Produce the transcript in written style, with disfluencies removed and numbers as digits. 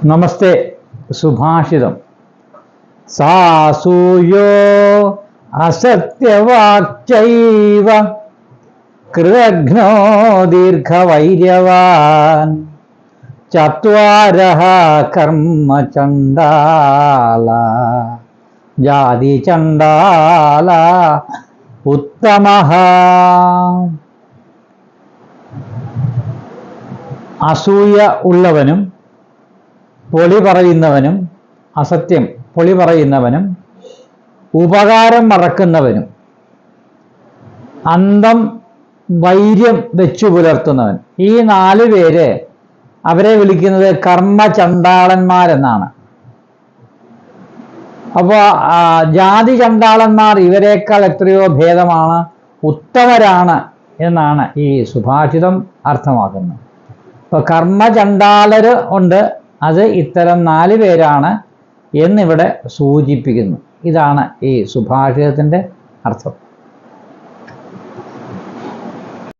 നമസ്തേ. സുഭാഷിതം. സാസൂയോ അസത്യവാക്ചൈവ കൃതഘ്നോ ദീർഘവൈര്യവാൻ ചത്വാരഃ കർമ്മചണ്ഡാല ജാതിചണ്ഡാല ഉത്തമഃ. അസൂയ ഉള്ളവനും പൊളി പറയുന്നവനും അസത്യം പൊളി പറയുന്നവനും ഉപകാരം മറക്കുന്നവനും അന്തം വൈര്യം വെച്ചു പുലർത്തുന്നവൻ, ഈ 4 പേര് അവരെ വിളിക്കുന്നത് കർമ്മചണ്ഡാളന്മാരെന്നാണ്. അപ്പോൾ ജാതി ചണ്ഡാളന്മാർ ഇവരെക്കാൾ എത്രയോ ഭേദമാണ്, ഉത്തമരാണ് എന്നാണ് ഈ സുഭാഷിതം അർത്ഥമാക്കുന്നത്. അപ്പോൾ കർമ്മചണ്ഡാലര് ഉണ്ട്, അത് ഇത്തരം 4 പേരാണ് എന്നിവിടെ സൂചിപ്പിക്കുന്നു. ഇതാണ് ഈ സുഭാഷിതത്തിൻ്റെ അർത്ഥം.